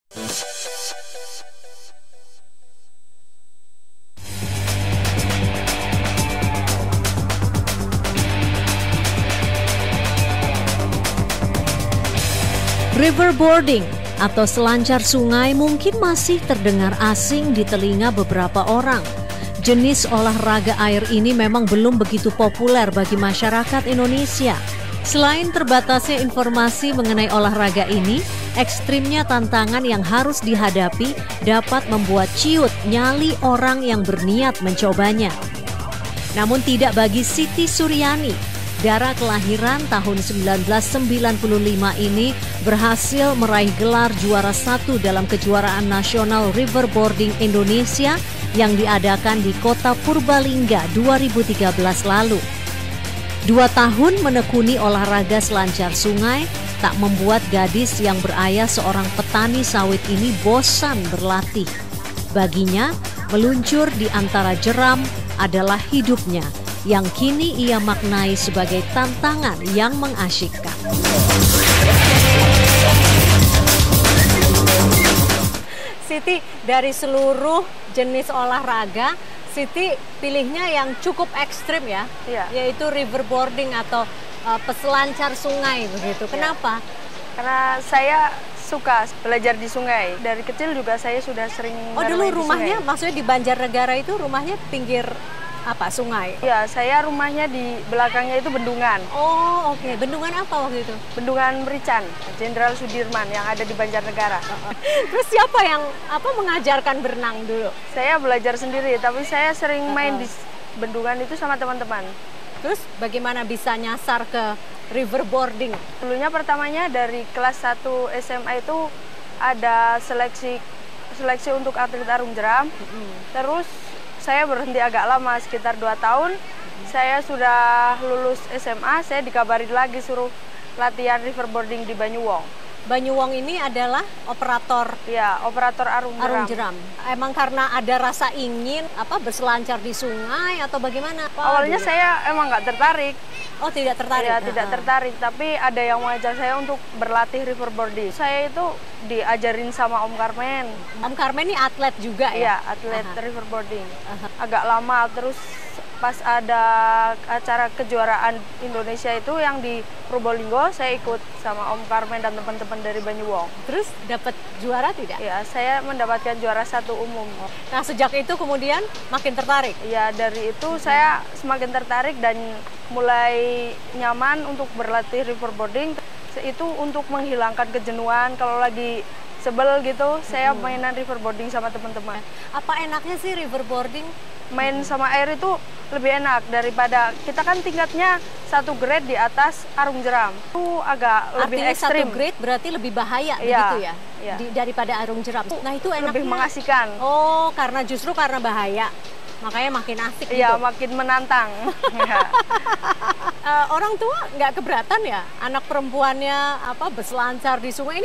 Riverboarding atau selancar sungai mungkin masih terdengar asing di telinga beberapa orang. Jenis olahraga air ini memang belum begitu populer bagi masyarakat Indonesia. Selain terbatasnya informasi mengenai olahraga ini, ekstrimnya tantangan yang harus dihadapi dapat membuat ciut nyali orang yang berniat mencobanya. Namun tidak bagi Siti Suryani. Dara kelahiran tahun 1995 ini berhasil meraih gelar juara 1 dalam kejuaraan nasional Riverboarding Indonesia yang diadakan di kota Purbalingga 2013 lalu. 2 tahun menekuni olahraga selancar sungai tak membuat gadis yang berayah seorang petani sawit ini bosan berlatih. Baginya, meluncur di antara jeram adalah hidupnya yang kini ia maknai sebagai tantangan yang mengasyikkan. Siti, dari seluruh jenis olahraga, Siti pilihnya yang cukup ekstrim ya, yaitu riverboarding atau peselancar sungai begitu. Kenapa? Karena saya suka belajar di sungai. Dari kecil juga saya sudah sering dulu rumahnya, maksudnya di Banjarnegara itu rumahnya pinggir apa, sungai? Ya, saya rumahnya di belakangnya itu bendungan. Oh, oke. Bendungan apa waktu itu? Bendungan Merican, Jenderal Sudirman yang ada di Banjarnegara. Terus siapa yang mengajarkan berenang dulu? Saya belajar sendiri, tapi saya sering main di bendungan itu sama teman-teman. Terus bagaimana bisa nyasar ke riverboarding? Dulunya pertamanya dari kelas 1 SMA itu ada seleksi untuk atlet arung jeram. Terus saya berhenti agak lama, sekitar 2 tahun. Saya sudah lulus SMA, saya dikabarin lagi suruh latihan riverboarding di Banyuwong. Banyuwong ini adalah operator? Ya, operator arung jeram. Emang karena ada rasa ingin berselancar di sungai atau bagaimana? Awalnya saya emang nggak tertarik. Oh, tidak tertarik? Ya, tidak tertarik, tapi ada yang mengajak saya untuk berlatih riverboarding. Saya itu diajarin sama Om Karmen. Om Karmen ini atlet juga ya? Iya, atlet riverboarding. Agak lama, terus pas ada acara kejuaraan Indonesia itu yang di Probolinggo, saya ikut sama Om Karmen dan teman-teman dari Banyuwong. Terus dapat juara tidak? Ya, saya mendapatkan juara 1 umum. Nah, sejak itu kemudian makin tertarik? Ya, dari itu saya semakin tertarik dan mulai nyaman untuk berlatih riverboarding. Itu untuk menghilangkan kejenuhan kalau lagi sebel gitu, saya mainan riverboarding sama teman-teman. Apa enaknya sih riverboarding? Main sama air itu lebih enak daripada kita kan tingkatnya 1 grade di atas arung jeram. Itu agak lebih ekstrim. 1 grade berarti lebih bahaya begitu ya? Daripada arung jeram. Nah, itu enaknya lebih mengasihkan. Oh, justru karena bahaya. Makanya makin asik gitu. Iya, makin menantang. Orang tua nggak keberatan ya anak perempuannya berselancar di sungai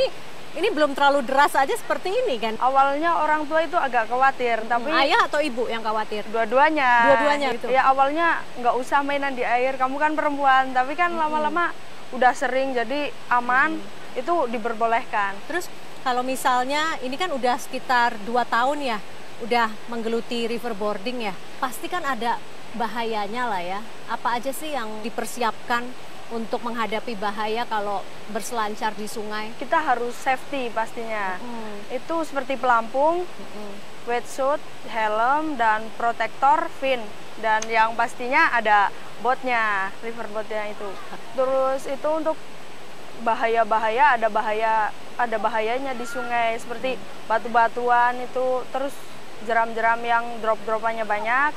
ini belum terlalu deras aja seperti ini kan? Awalnya orang tua itu agak khawatir, tapi ayah atau ibu yang khawatir? Dua-duanya. Dua-duanya gitu. Ya, awalnya nggak usah mainan di air, kamu kan perempuan, tapi kan lama-lama udah sering jadi aman, itu diperbolehkan. Terus kalau misalnya ini kan udah sekitar 2 tahun ya, udah menggeluti riverboarding ya, pasti kan ada bahayanya lah ya. Apa aja sih yang dipersiapkan untuk menghadapi bahaya kalau berselancar di sungai? Kita harus safety pastinya. Itu seperti pelampung, wetsuit, helm, dan protektor fin. Dan yang pastinya ada botnya, riverboatnya itu. Terus itu untuk bahaya-bahaya, ada bahayanya di sungai, seperti batu-batuan itu, terus jeram-jeram yang drop-dropannya banyak.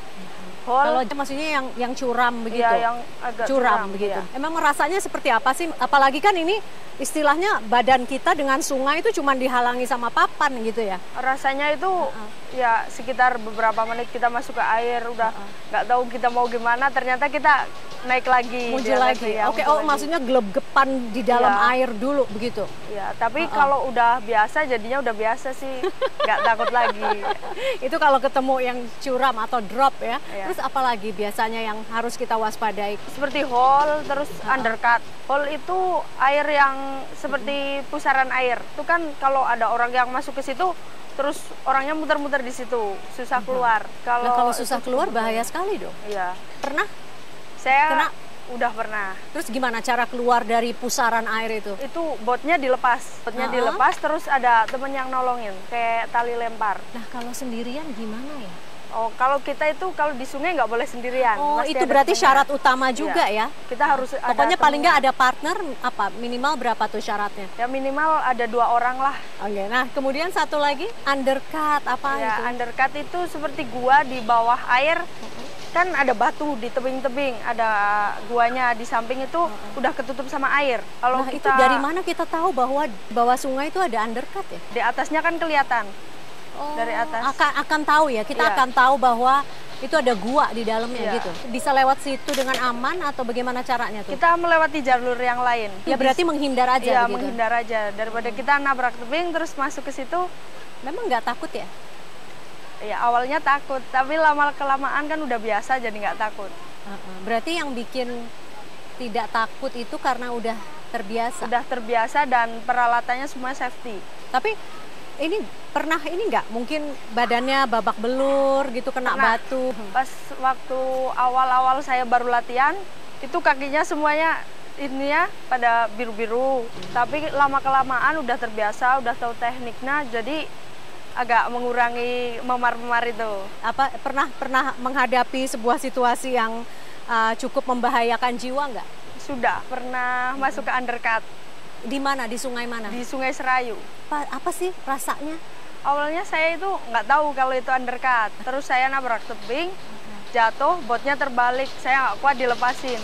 Kalau maksudnya yang curam begitu? Ya, yang agak curam begitu. Ya. Emang rasanya seperti apa sih? Apalagi kan ini istilahnya badan kita dengan sungai itu cuma dihalangi sama papan gitu ya? Rasanya itu ya sekitar beberapa menit kita masuk ke air, udah nggak tahu kita mau gimana, ternyata kita naik lagi. Muncul lagi? Ya, oke, maksudnya gelap-gepan di dalam air dulu begitu? Ya, tapi kalau udah biasa jadinya udah biasa sih, nggak takut lagi. Itu kalau ketemu yang curam atau drop ya. Terus Terus apalagi biasanya yang harus kita waspadai? Seperti hole, terus undercut. Hole itu air yang seperti pusaran air. Itu kan kalau ada orang yang masuk ke situ, terus orangnya muter-muter di situ, susah keluar. Kalau susah keluar bahaya sekali dong. Iya. Pernah? Saya udah pernah. Terus gimana cara keluar dari pusaran air itu? Itu botnya dilepas. Botnya dilepas, terus ada temen yang nolongin, kayak tali lempar. Nah, kalau sendirian gimana ya? Oh, kalau kita itu kalau di sungai nggak boleh sendirian. Oh, itu berarti syarat utama juga ya? Kita harus pokoknya paling nggak ada partner, apa minimal berapa tuh syaratnya? Ya minimal ada 2 orang lah. Oke, nah kemudian satu lagi undercut apa ya, itu? Undercut itu seperti gua di bawah air. Kan ada batu di tebing-tebing, ada guanya di samping itu udah ketutup sama air. Kalau itu dari mana kita tahu bahwa bawah sungai itu ada undercut ya? Di atasnya kan kelihatan. Oh, dari atas. Akan tahu ya, kita akan tahu bahwa itu ada gua di dalamnya gitu. Bisa lewat situ dengan aman atau bagaimana caranya tuh? Kita melewati jalur yang lain. Ya berarti menghindar aja Iya, begitu? menghindar aja. Daripada kita nabrak tebing terus masuk ke situ. Memang nggak takut ya? Ya awalnya takut, tapi lama-kelamaan kan udah biasa jadi nggak takut. Berarti yang bikin tidak takut itu karena udah terbiasa? Udah terbiasa dan peralatannya semua safety. Tapi ini pernah ini nggak? Mungkin badannya babak belur gitu, kena batu? Pas waktu awal-awal saya baru latihan, itu kakinya semuanya ini ya pada biru-biru. Tapi lama-kelamaan udah terbiasa, udah tahu tekniknya, jadi agak mengurangi memar-memar itu. Apa pernah menghadapi sebuah situasi yang cukup membahayakan jiwa nggak? Sudah, pernah masuk ke undercut. Di mana? Di sungai mana? Di Sungai Serayu. Apa sih rasanya? Awalnya saya itu nggak tahu kalau itu undercut. Terus saya nabrak tebing, jatuh, botnya terbalik. Saya nggak kuat dilepasin.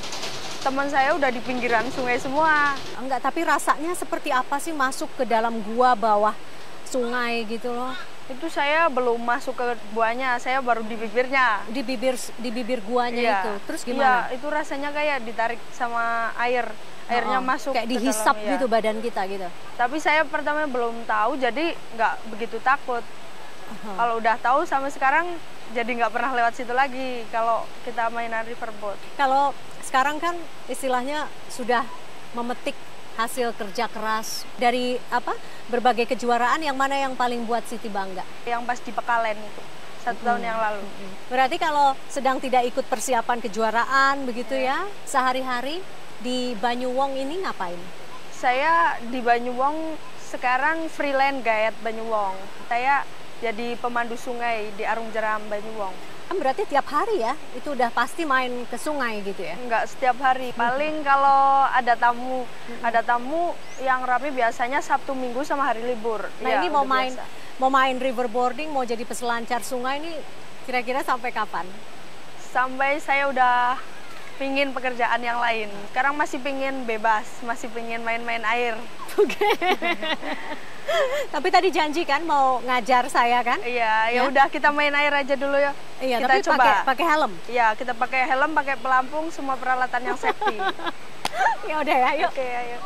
Teman saya udah di pinggiran sungai semua. Enggak, tapi rasanya seperti apa sih masuk ke dalam gua bawah sungai gitu loh? Itu saya belum masuk ke guanya, saya baru di bibirnya. Di bibir guanya itu. Terus gimana? Iya, itu rasanya kayak ditarik sama air. Airnya masuk kayak dihisap gitu badan kita gitu. Tapi saya pertama belum tahu, jadi nggak begitu takut. Kalau udah tahu sampai sekarang jadi nggak pernah lewat situ lagi kalau kita mainan riverboat. Kalau sekarang kan istilahnya sudah memetik hasil kerja keras dari berbagai kejuaraan, yang mana yang paling buat Siti bangga? Yang pas di Pekalen itu 1 tahun yang lalu. Berarti kalau sedang tidak ikut persiapan kejuaraan begitu ya, sehari-hari di Banyuwong ini ngapain? Saya di Banyuwong sekarang freelance guide Banyuwong. Saya jadi pemandu sungai di Arung Jeram Banyuwong. Berarti tiap hari ya? Itu udah pasti main ke sungai gitu ya? Enggak setiap hari. Paling kalau ada tamu yang rame biasanya Sabtu Minggu sama hari libur. Nah ya, ini mau main riverboarding, mau jadi peselancar sungai ini kira-kira sampai kapan? Sampai saya udah pingin pekerjaan yang lain. Sekarang masih pingin bebas, masih pingin main-main air. Oke. Tapi tadi janji kan mau ngajar saya kan? Iya, ya udah kita main air aja dulu ya. Iya, kita tapi coba pakai helm. Iya, kita pakai helm, pakai pelampung, semua peralatan yang safety. Ya udah ya, yuk. Oke, ayo.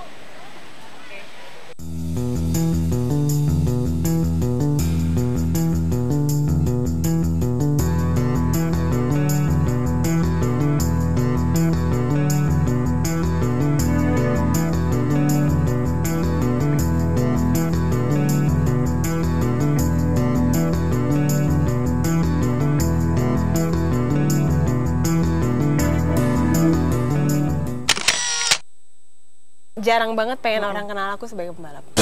Jarang banget pengen orang kenal aku sebagai pembalap.